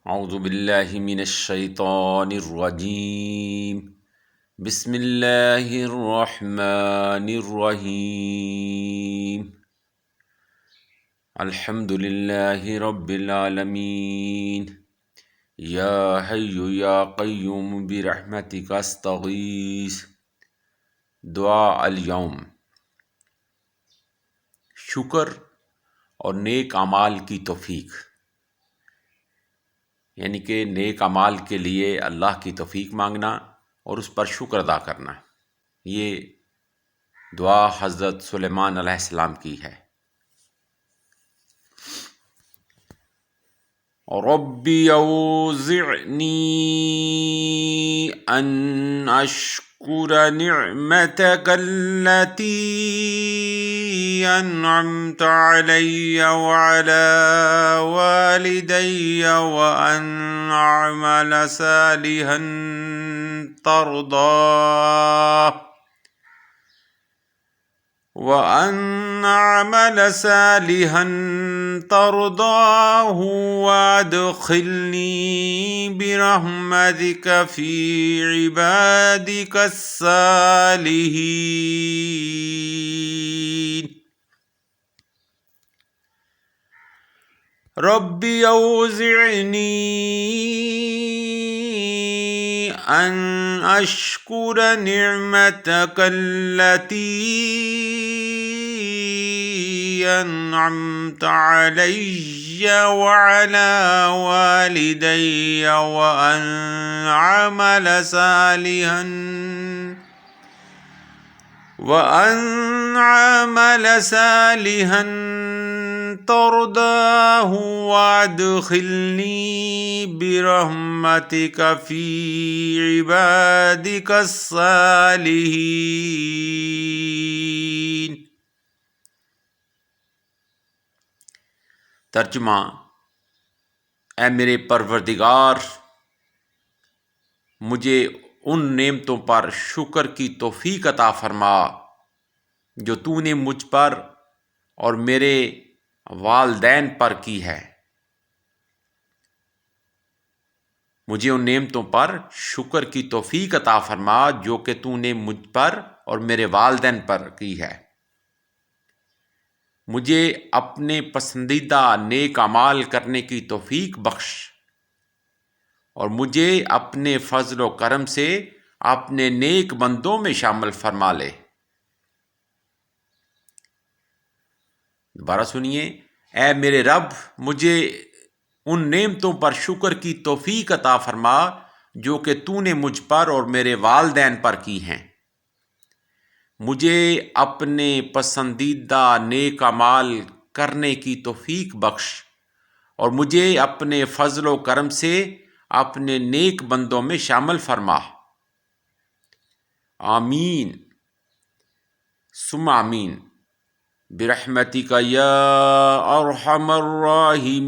اعوذ باللہ من الشیطان الرجیم بسم اللہ الرحمن الرحیم الحمد للہ رب العالمین یا حی یا قیوم برحمتک استغیث۔ دعا اليوم، شکر اور نیک اعمال کی توفیق، یعنی کہ نیک اعمال کے لیے اللہ کی توفیق مانگنا اور اس پر شکر ادا کرنا۔ یہ دعا حضرت سلیمان علیہ السلام کی ہے۔ رب اوزعنی ان اشکر نعمتک التي انعمت علی وعلى والدی وان اعمل صالحا ترضاه وادخلنی برحمتک فی عبادک الصالحین۔ رب اوزعنی ان اشکر نعمتک التي انعمت علی وعلى والدی وان اعمل صالحا ترضاه وادخلنی برحمتک فی عبادک الصالحین۔ ترجمہ: اے میرے پروردگار، مجھے ان نعمتوں پر شکر کی توفیق عطا فرما جو تو نے مجھ پر اور میرے والدین پر کی ہے۔ مجھے ان نعمتوں پر شکر کی توفیق عطا فرما جو کہ تو نے مجھ پر اور میرے والدین پر کی ہے۔ مجھے اپنے پسندیدہ نیک اعمال کرنے کی توفیق بخش اور مجھے اپنے فضل و کرم سے اپنے نیک بندوں میں شامل فرما لے۔ دوبارہ سنیے، اے میرے رب، مجھے ان نعمتوں پر شکر کی توفیق عطا فرما جو کہ تو نے مجھ پر اور میرے والدین پر کی ہیں۔ مجھے اپنے پسندیدہ نیک اعمال کرنے کی توفیق بخش اور مجھے اپنے فضل و کرم سے اپنے نیک بندوں میں شامل فرما۔ آمین ثم آمین برحمتک یا ارحم الراحمین۔